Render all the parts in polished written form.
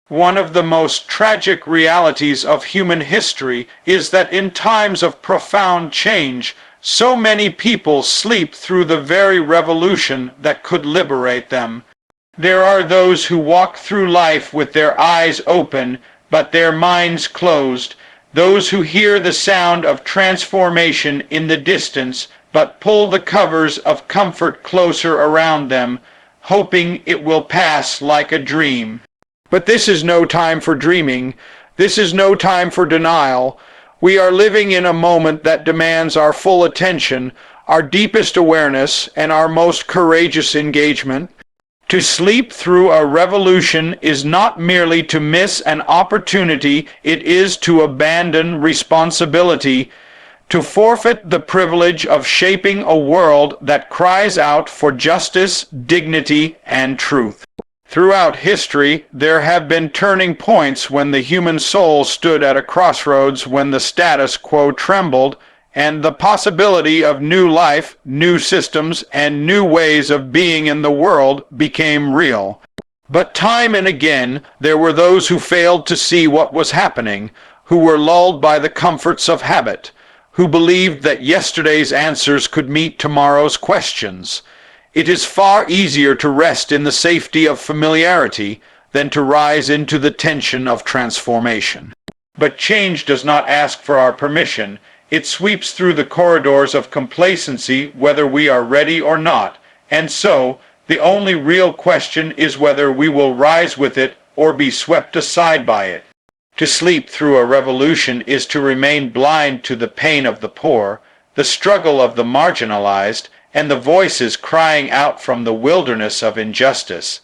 One of the most tragic realities of human history is that in times of profound change, so many people sleep through the very revolution that could liberate them. There are those who walk through life with their eyes open, but their minds closed, those who hear the sound of transformation in the distance, but pull the covers of comfort closer around them, hoping it will pass like a dream. But this is no time for dreaming. This is no time for denial. We are living in a moment that demands our full attention, our deepest awareness, and our most courageous engagement. To sleep through a revolution is not merely to miss an opportunity, it is to abandon responsibility, to forfeit the privilege of shaping a world that cries out for justice, dignity, and truth. Throughout history, there have been turning points when the human soul stood at a crossroads, when the status quo trembled, and the possibility of new life, new systems, and new ways of being in the world became real. But time and again, there were those who failed to see what was happening, who were lulled by the comforts of habit, who believed that yesterday's answers could meet tomorrow's questions. It is far easier to rest in the safety of familiarity than to rise into the tension of transformation. But change does not ask for our permission. It sweeps through the corridors of complacency whether we are ready or not, and so the only real question is whether we will rise with it or be swept aside by it. To sleep through a revolution is to remain blind to the pain of the poor, the struggle of the marginalized, and the voices crying out from the wilderness of injustice.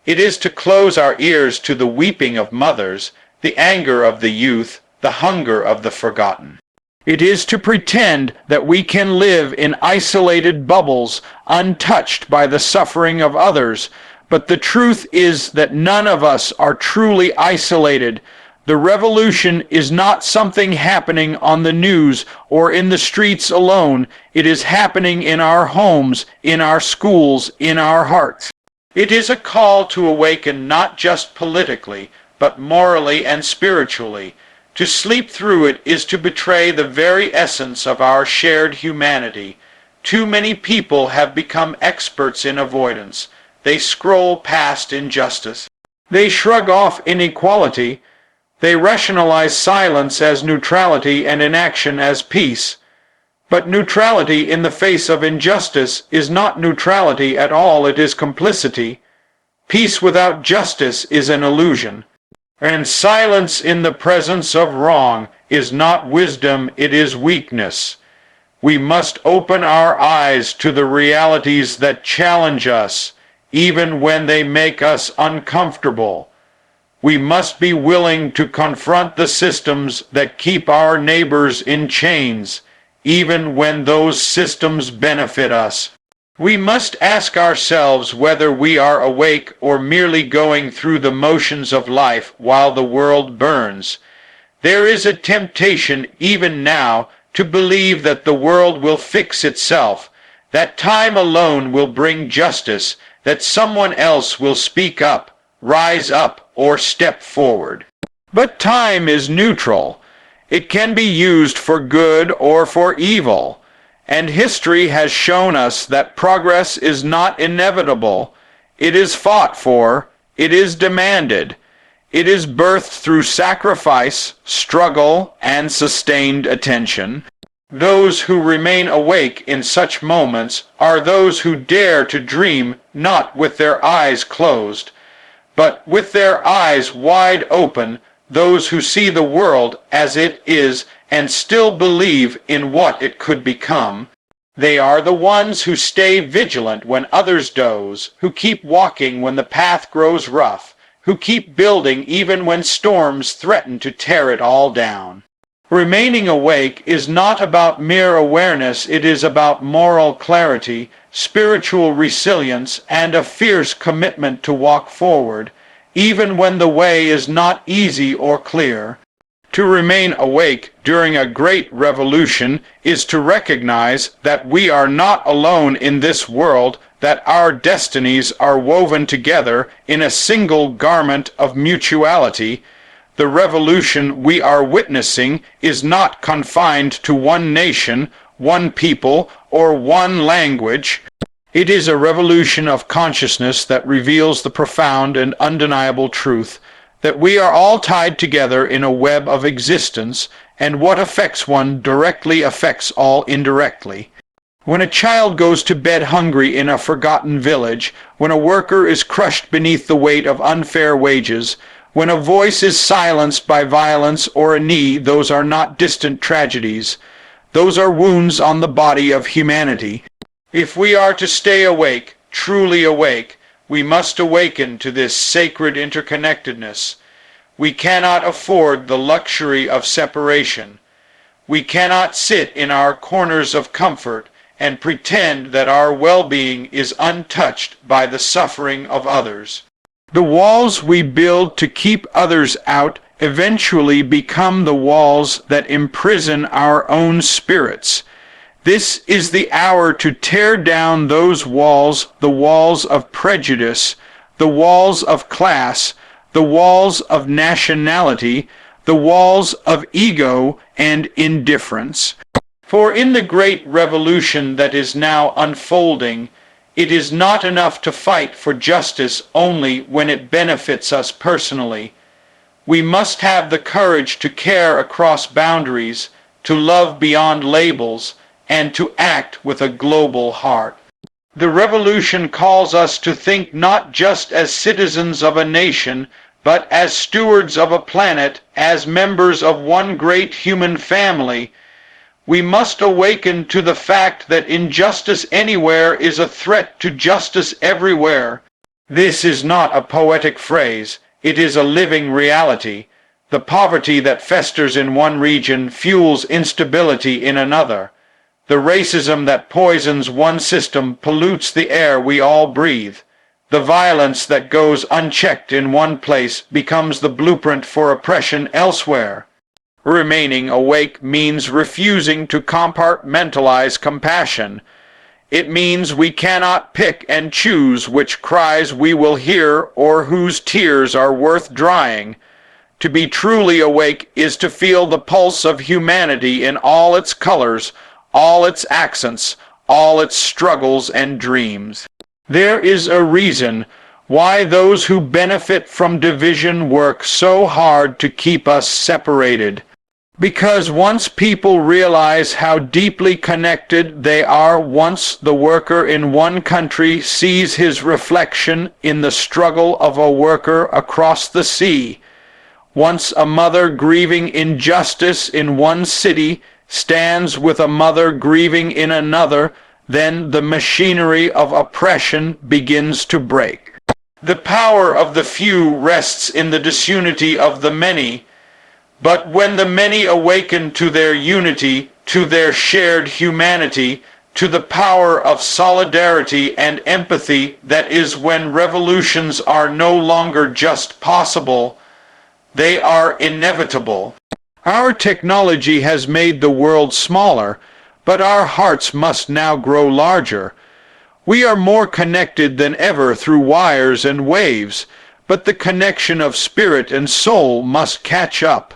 It is to close our ears to the weeping of mothers, the anger of the youth, the hunger of the forgotten. It is to pretend that we can live in isolated bubbles, untouched by the suffering of others, but the truth is that none of us are truly isolated. The revolution is not something happening on the news or in the streets alone. It is happening in our homes, in our schools, in our hearts. It is a call to awaken not just politically, but morally and spiritually. To sleep through it is to betray the very essence of our shared humanity. Too many people have become experts in avoidance. They scroll past injustice. They shrug off inequality. They rationalize silence as neutrality and inaction as peace. But neutrality in the face of injustice is not neutrality at all, it is complicity. Peace without justice is an illusion. And silence in the presence of wrong is not wisdom, it is weakness. We must open our eyes to the realities that challenge us, even when they make us uncomfortable. We must be willing to confront the systems that keep our neighbors in chains, even when those systems benefit us. We must ask ourselves whether we are awake or merely going through the motions of life while the world burns. There is a temptation even now to believe that the world will fix itself, that time alone will bring justice, that someone else will speak up, rise up, or step forward. But time is neutral. It can be used for good or for evil. And history has shown us that progress is not inevitable. It is fought for. It is demanded. It is birthed through sacrifice, struggle, and sustained attention. Those who remain awake in such moments are those who dare to dream not with their eyes closed, but with their eyes wide open, those who see the world as it is and still believe in what it could become. They are the ones who stay vigilant when others doze, who keep walking when the path grows rough, who keep building even when storms threaten to tear it all down. Remaining awake is not about mere awareness, it is about moral clarity, spiritual resilience, and a fierce commitment to walk forward, even when the way is not easy or clear. To remain awake during a great revolution is to recognize that we are not alone in this world, that our destinies are woven together in a single garment of mutuality, the revolution we are witnessing is not confined to one nation, one people, or one language. It is a revolution of consciousness that reveals the profound and undeniable truth that we are all tied together in a web of existence, and what affects one directly affects all indirectly. When a child goes to bed hungry in a forgotten village, when a worker is crushed beneath the weight of unfair wages, when a voice is silenced by violence or a knee, those are not distant tragedies. Those are wounds on the body of humanity. If we are to stay awake, truly awake, we must awaken to this sacred interconnectedness. We cannot afford the luxury of separation. We cannot sit in our corners of comfort and pretend that our well-being is untouched by the suffering of others. The walls we build to keep others out eventually become the walls that imprison our own spirits. This is the hour to tear down those walls, the walls of prejudice, the walls of class, the walls of nationality, the walls of ego and indifference. For in the great revolution that is now unfolding, it is not enough to fight for justice only when it benefits us personally. We must have the courage to care across boundaries, to love beyond labels, and to act with a global heart. The revolution calls us to think not just as citizens of a nation, but as stewards of a planet, as members of one great human family. We must awaken to the fact that injustice anywhere is a threat to justice everywhere. This is not a poetic phrase, it is a living reality. The poverty that festers in one region fuels instability in another. The racism that poisons one system pollutes the air we all breathe. The violence that goes unchecked in one place becomes the blueprint for oppression elsewhere. Remaining awake means refusing to compartmentalize compassion. It means we cannot pick and choose which cries we will hear or whose tears are worth drying. To be truly awake is to feel the pulse of humanity in all its colors, all its accents, all its struggles and dreams. There is a reason why those who benefit from division work so hard to keep us separated. Because once people realize how deeply connected they are, once the worker in one country sees his reflection in the struggle of a worker across the sea, once a mother grieving injustice in one city stands with a mother grieving in another, then the machinery of oppression begins to break. The power of the few rests in the disunity of the many, but when the many awaken to their unity, to their shared humanity, to the power of solidarity and empathy, that is when revolutions are no longer just possible, they are inevitable. Our technology has made the world smaller, but our hearts must now grow larger. We are more connected than ever through wires and waves, but the connection of spirit and soul must catch up.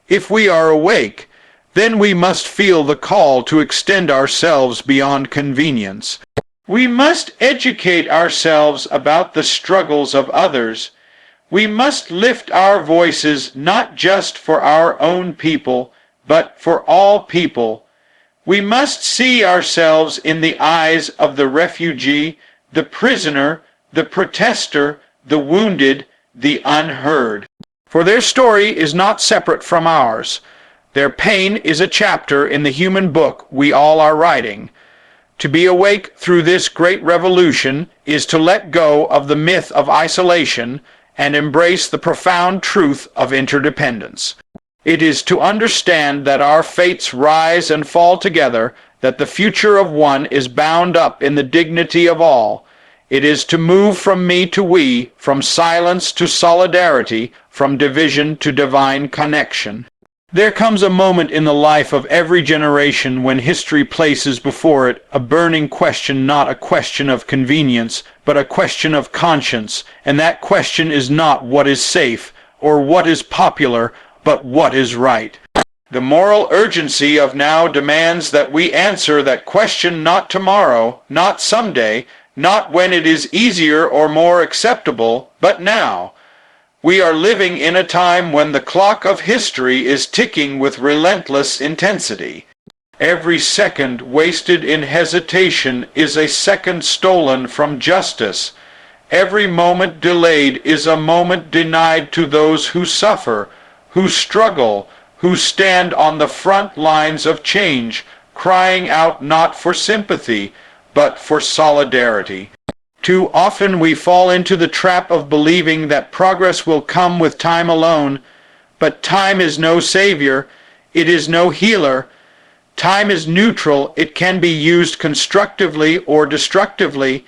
If we are awake, then we must feel the call to extend ourselves beyond convenience. We must educate ourselves about the struggles of others. We must lift our voices not just for our own people, but for all people. We must see ourselves in the eyes of the refugee, the prisoner, the protester, the wounded, the unheard. For their story is not separate from ours. Their pain is a chapter in the human book we all are writing. To be awake through this great revolution is to let go of the myth of isolation and embrace the profound truth of interdependence. It is to understand that our fates rise and fall together, that the future of one is bound up in the dignity of all. It is to move from me to we, from silence to solidarity, from division to divine connection. There comes a moment in the life of every generation when history places before it a burning question, not a question of convenience, but a question of conscience, and that question is not what is safe or what is popular, but what is right. The moral urgency of now demands that we answer that question not tomorrow, not someday, not when it is easier or more acceptable, but now. We are living in a time when the clock of history is ticking with relentless intensity. Every second wasted in hesitation is a second stolen from justice. Every moment delayed is a moment denied to those who suffer, who struggle, who stand on the front lines of change, crying out not for sympathy, but for solidarity. Too often we fall into the trap of believing that progress will come with time alone, but time is no savior, it is no healer. Time is neutral, it can be used constructively or destructively.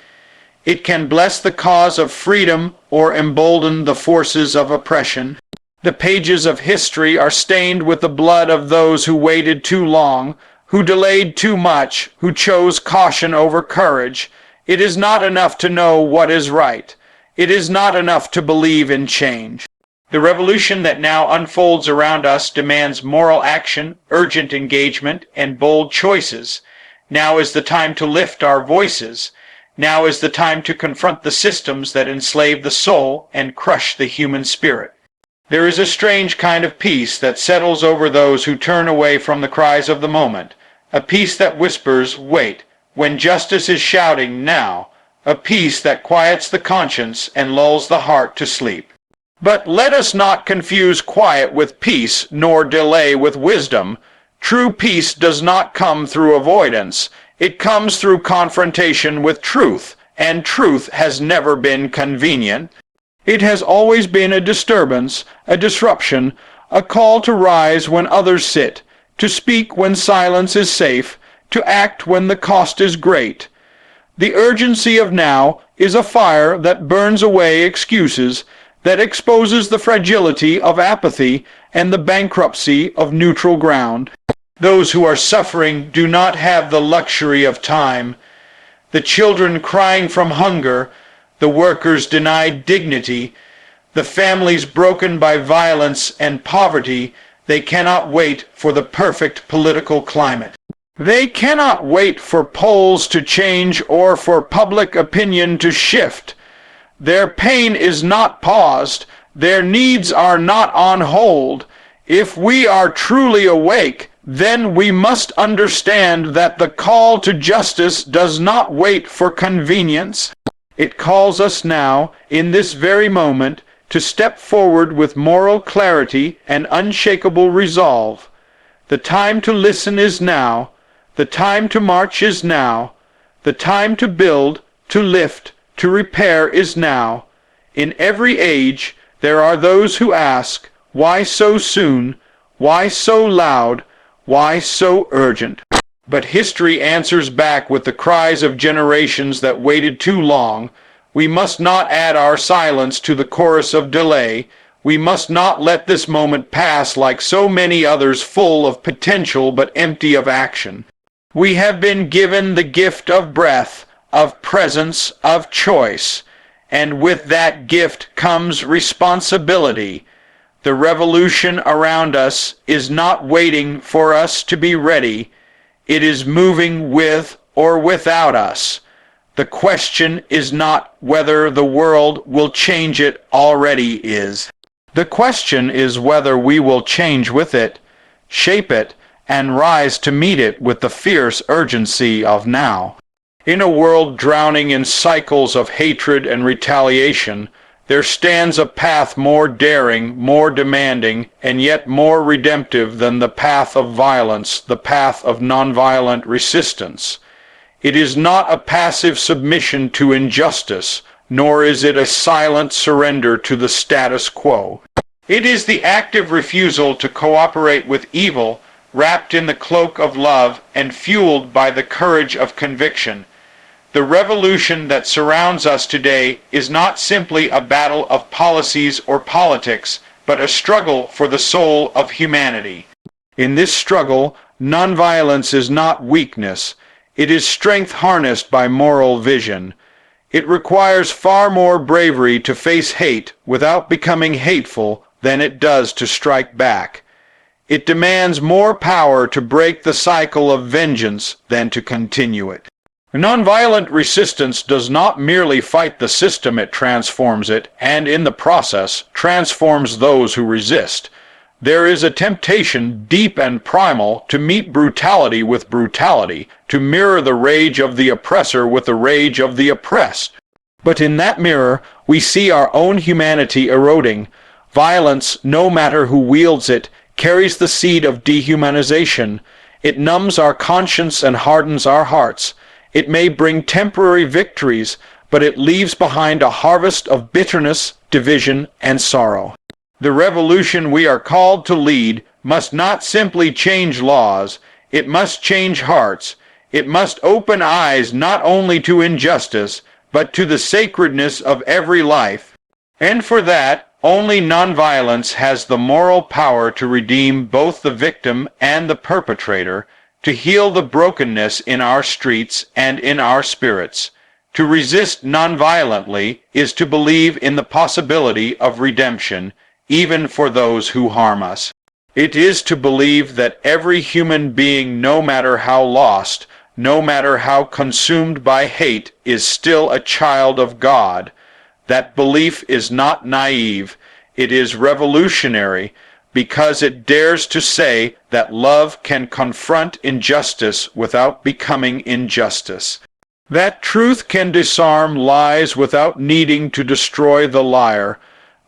It can bless the cause of freedom or embolden the forces of oppression. The pages of history are stained with the blood of those who waited too long, who delayed too much, who chose caution over courage. It is not enough to know what is right. It is not enough to believe in change. The revolution that now unfolds around us demands moral action, urgent engagement, and bold choices. Now is the time to lift our voices. Now is the time to confront the systems that enslave the soul and crush the human spirit. There is a strange kind of peace that settles over those who turn away from the cries of the moment, a peace that whispers, wait, when justice is shouting, now, a peace that quiets the conscience and lulls the heart to sleep. But let us not confuse quiet with peace, nor delay with wisdom. True peace does not come through avoidance. It comes through confrontation with truth, and truth has never been convenient. It has always been a disturbance, a disruption, a call to rise when others sit, to speak when silence is safe, to act when the cost is great. The urgency of now is a fire that burns away excuses, that exposes the fragility of apathy and the bankruptcy of neutral ground. Those who are suffering do not have the luxury of time. The children crying from hunger, the workers denied dignity, the families broken by violence and poverty, they cannot wait for the perfect political climate. They cannot wait for polls to change or for public opinion to shift. Their pain is not paused. Their needs are not on hold. If we are truly awake, then we must understand that the call to justice does not wait for convenience. It calls us now, in this very moment, to step forward with moral clarity and unshakable resolve. The time to listen is now. The time to march is now. The time to build, to lift, to repair is now. In every age, there are those who ask, why so soon? Why so loud? Why so urgent? But history answers back with the cries of generations that waited too long. We must not add our silence to the chorus of delay. We must not let this moment pass like so many others full of potential but empty of action. We have been given the gift of breath, of presence, of choice, and with that gift comes responsibility. The revolution around us is not waiting for us to be ready. It is moving with or without us. The question is not whether the world will change, it already is. The question is whether we will change with it, shape it, and rise to meet it with the fierce urgency of now. In a world drowning in cycles of hatred and retaliation, there stands a path more daring, more demanding, and yet more redemptive than the path of violence, the path of nonviolent resistance. It is not a passive submission to injustice, nor is it a silent surrender to the status quo. It is the active refusal to cooperate with evil, wrapped in the cloak of love and fueled by the courage of conviction. The revolution that surrounds us today is not simply a battle of policies or politics, but a struggle for the soul of humanity. In this struggle, nonviolence is not weakness. It is strength harnessed by moral vision. It requires far more bravery to face hate without becoming hateful than it does to strike back. It demands more power to break the cycle of vengeance than to continue it. Nonviolent resistance does not merely fight the system, it transforms it, and in the process transforms those who resist. There is a temptation, deep and primal, to meet brutality with brutality, to mirror the rage of the oppressor with the rage of the oppressed. But in that mirror, we see our own humanity eroding. Violence, no matter who wields it, carries the seed of dehumanization. It numbs our conscience and hardens our hearts. It may bring temporary victories, but it leaves behind a harvest of bitterness, division, and sorrow. The revolution we are called to lead must not simply change laws, it must change hearts. It must open eyes not only to injustice, but to the sacredness of every life. And for that, only nonviolence has the moral power to redeem both the victim and the perpetrator, to heal the brokenness in our streets and in our spirits. To resist nonviolently is to believe in the possibility of redemption, even for those who harm us. It is to believe that every human being, no matter how lost, no matter how consumed by hate, is still a child of God. That belief is not naive, it is revolutionary, because it dares to say that love can confront injustice without becoming injustice. That truth can disarm lies without needing to destroy the liar.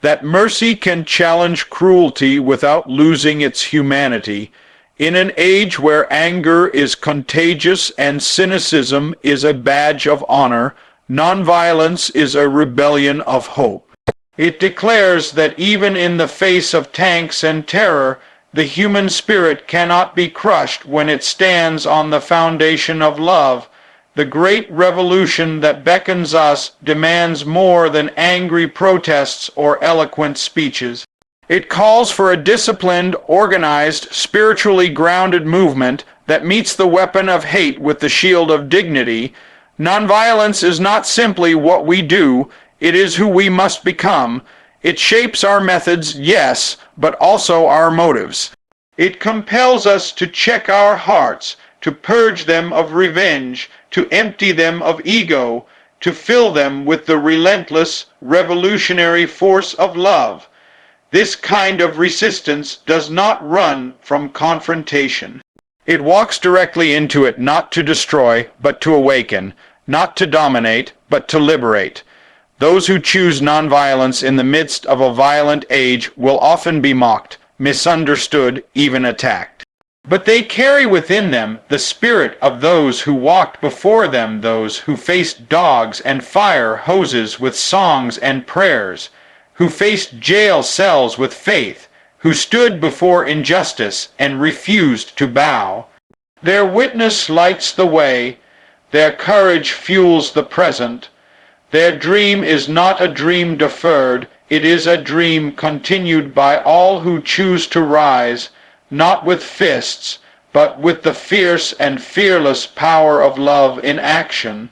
That mercy can challenge cruelty without losing its humanity. In an age where anger is contagious and cynicism is a badge of honor, nonviolence is a rebellion of hope. It declares that even in the face of tanks and terror, the human spirit cannot be crushed when it stands on the foundation of love. The great revolution that beckons us demands more than angry protests or eloquent speeches. It calls for a disciplined, organized, spiritually grounded movement that meets the weapon of hate with the shield of dignity. Nonviolence is not simply what we do, it is who we must become. It shapes our methods, yes, but also our motives. It compels us to check our hearts, to purge them of revenge, to empty them of ego, to fill them with the relentless, revolutionary force of love. This kind of resistance does not run from confrontation. It walks directly into it, not to destroy, but to awaken, not to dominate, but to liberate. Those who choose nonviolence in the midst of a violent age will often be mocked, misunderstood, even attacked. But they carry within them the spirit of those who walked before them, those who faced dogs and fire hoses with songs and prayers, who faced jail cells with faith, who stood before injustice and refused to bow. Their witness lights the way, their courage fuels the present. Their dream is not a dream deferred, it is a dream continued by all who choose to rise, not with fists, but with the fierce and fearless power of love in action.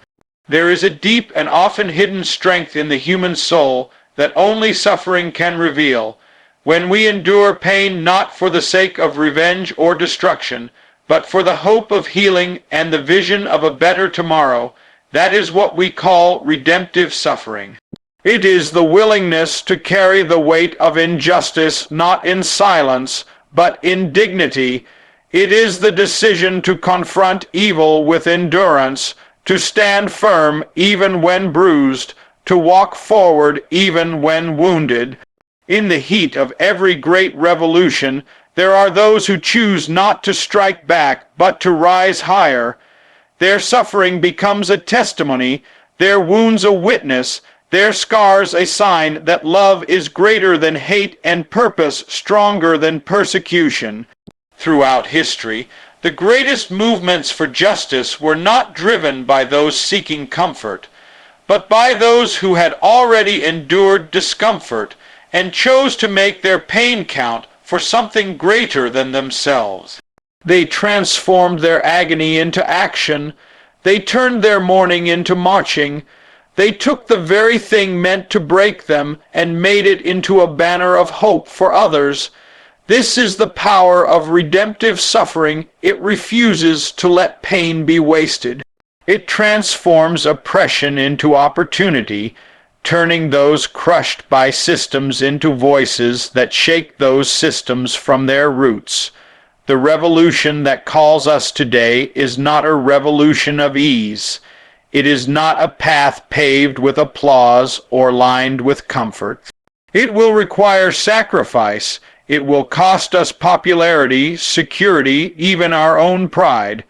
There is a deep and often hidden strength in the human soul that only suffering can reveal. When we endure pain not for the sake of revenge or destruction, but for the hope of healing and the vision of a better tomorrow, that is what we call redemptive suffering. It is the willingness to carry the weight of injustice not in silence, but in dignity. It is the decision to confront evil with endurance, to stand firm even when bruised, to walk forward even when wounded. In the heat of every great revolution, there are those who choose not to strike back, but to rise higher. Their suffering becomes a testimony, their wounds a witness, their scars a sign that love is greater than hate and purpose stronger than persecution. Throughout history, the greatest movements for justice were not driven by those seeking comfort, but by those who had already endured discomfort and chose to make their pain count for something greater than themselves. They transformed their agony into action. They turned their mourning into marching. They took the very thing meant to break them and made it into a banner of hope for others. This is the power of redemptive suffering. It refuses to let pain be wasted. It transforms oppression into opportunity, turning those crushed by systems into voices that shake those systems from their roots. The revolution that calls us today is not a revolution of ease. It is not a path paved with applause or lined with comfort. It will require sacrifice. It will cost us popularity, security, even our own pride.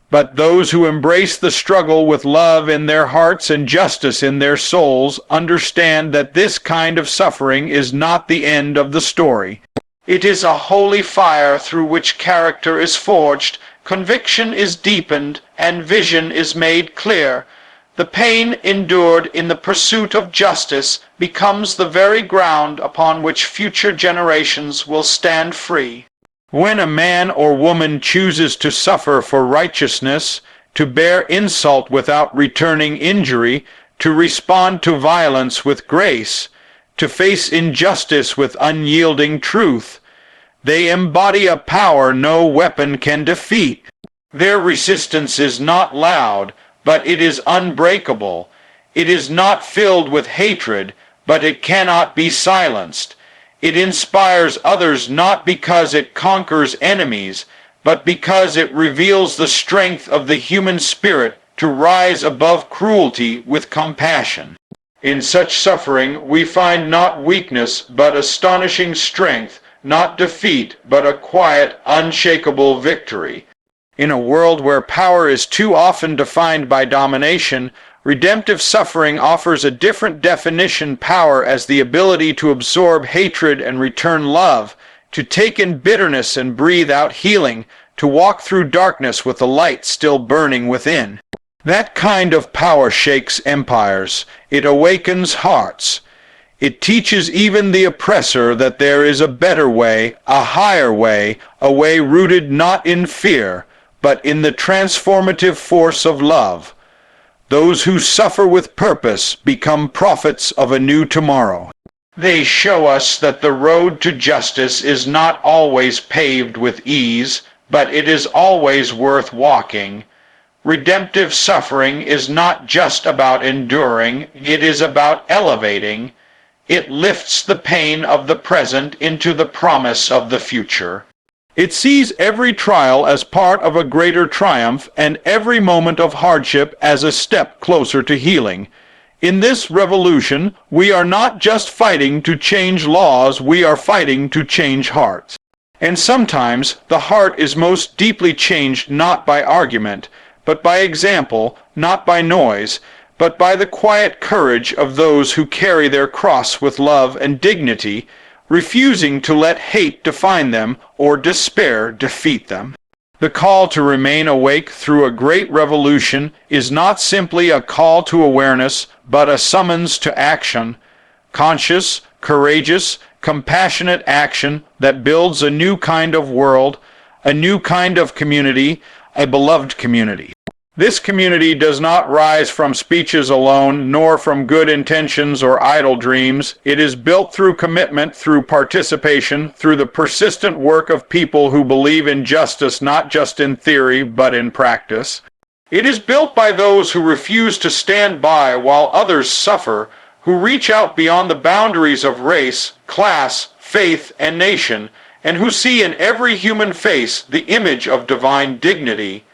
But those who embrace the struggle with love in their hearts and justice in their souls understand that this kind of suffering is not the end of the story. It is a holy fire through which character is forged, conviction is deepened, and vision is made clear. The pain endured in the pursuit of justice becomes the very ground upon which future generations will stand free. When a man or woman chooses to suffer for righteousness, to bear insult without returning injury, to respond to violence with grace, to face injustice with unyielding truth, they embody a power no weapon can defeat. Their resistance is not loud, but it is unbreakable. It is not filled with hatred, but it cannot be silenced. It inspires others not because it conquers enemies, but because it reveals the strength of the human spirit to rise above cruelty with compassion. In such suffering we find not weakness, but astonishing strength, not defeat, but a quiet, unshakable victory. In a world where power is too often defined by domination, redemptive suffering offers a different definition: power as the ability to absorb hatred and return love, to take in bitterness and breathe out healing, to walk through darkness with the light still burning within. That kind of power shakes empires. It awakens hearts. It teaches even the oppressor that there is a better way, a higher way, a way rooted not in fear, but in the transformative force of love. Those who suffer with purpose become prophets of a new tomorrow. They show us that the road to justice is not always paved with ease, but it is always worth walking. Redemptive suffering is not just about enduring, it is about elevating. It lifts the pain of the present into the promise of the future. It sees every trial as part of a greater triumph and every moment of hardship as a step closer to healing. In this revolution, we are not just fighting to change laws, we are fighting to change hearts. And sometimes the heart is most deeply changed not by argument, but by example, not by noise, but by the quiet courage of those who carry their cross with love and dignity, refusing to let hate define them or despair defeat them. The call to remain awake through a great revolution is not simply a call to awareness, but a summons to action, conscious, courageous, compassionate action that builds a new kind of world, a new kind of community, a beloved community. This community does not rise from speeches alone, nor from good intentions or idle dreams. It is built through commitment, through participation, through the persistent work of people who believe in justice not just in theory, but in practice. It is built by those who refuse to stand by while others suffer, who reach out beyond the boundaries of race, class, faith, and nation, and who see in every human face the image of divine dignity.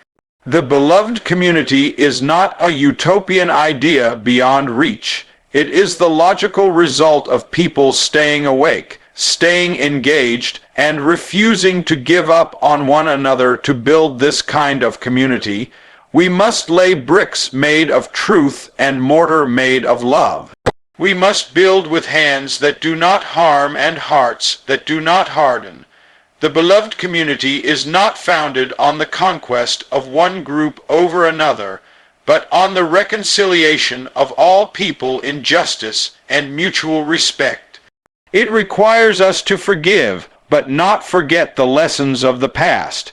The beloved community is not a utopian idea beyond reach. It is the logical result of people staying awake, staying engaged, and refusing to give up on one another to build this kind of community. We must lay bricks made of truth and mortar made of love. We must build with hands that do not harm and hearts that do not harden. The beloved community is not founded on the conquest of one group over another, but on the reconciliation of all people in justice and mutual respect. It requires us to forgive, but not forget the lessons of the past.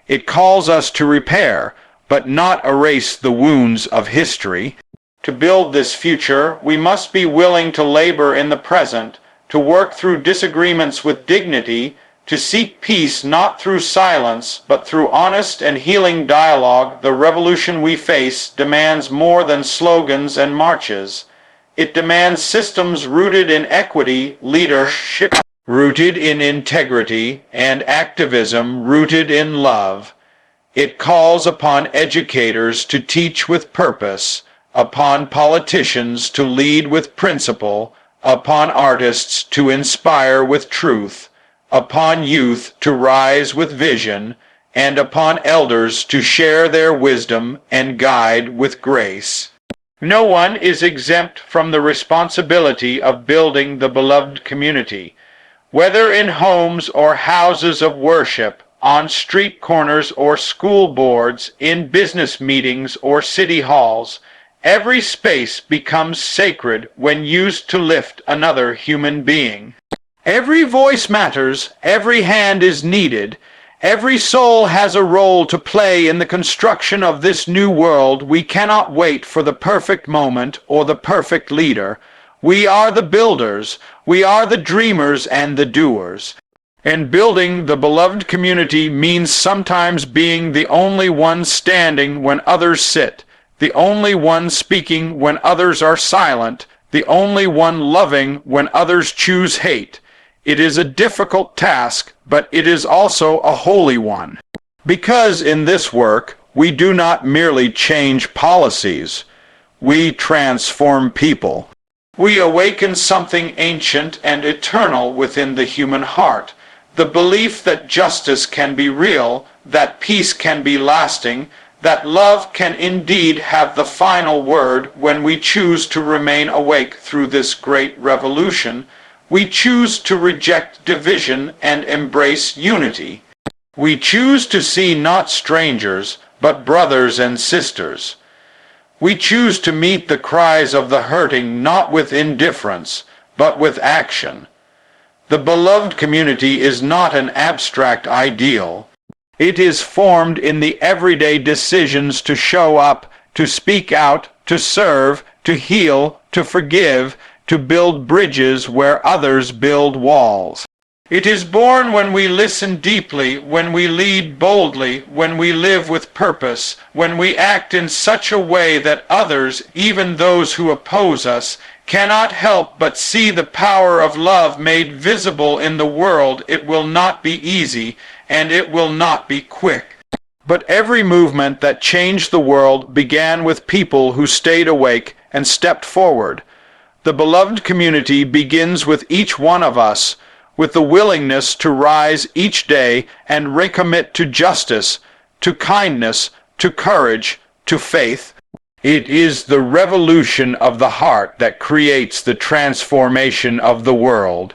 It calls us to repair, but not erase the wounds of history. To build this future, we must be willing to labor in the present, to work through disagreements with dignity, to seek peace not through silence, but through honest and healing dialogue. The revolution we face demands more than slogans and marches. It demands systems rooted in equity, leadership rooted in integrity, and activism rooted in love. It calls upon educators to teach with purpose, upon politicians to lead with principle, upon artists to inspire with truth, upon youth to rise with vision, and upon elders to share their wisdom and guide with grace. No one is exempt from the responsibility of building the beloved community. Whether in homes or houses of worship, on street corners or school boards, in business meetings or city halls, every space becomes sacred when used to lift another human being. Every voice matters, every hand is needed, every soul has a role to play in the construction of this new world. We cannot wait for the perfect moment or the perfect leader. We are the builders, we are the dreamers and the doers. And building the beloved community means sometimes being the only one standing when others sit, the only one speaking when others are silent, the only one loving when others choose hate. It is a difficult task, but it is also a holy one. Because in this work, we do not merely change policies, we transform people. We awaken something ancient and eternal within the human heart, the belief that justice can be real, that peace can be lasting, that love can indeed have the final word. When we choose to remain awake through this great revolution, we choose to reject division and embrace unity. We choose to see not strangers, but brothers and sisters. We choose to meet the cries of the hurting not with indifference, but with action. The beloved community is not an abstract ideal. It is formed in the everyday decisions to show up, to speak out, to serve, to heal, to forgive, to build bridges where others build walls. It is born when we listen deeply, when we lead boldly, when we live with purpose, when we act in such a way that others, even those who oppose us, cannot help but see the power of love made visible in the world. It will not be easy, and it will not be quick. But every movement that changed the world began with people who stayed awake and stepped forward. The beloved community begins with each one of us, with the willingness to rise each day and recommit to justice, to kindness, to courage, to faith. It is the revolution of the heart that creates the transformation of the world.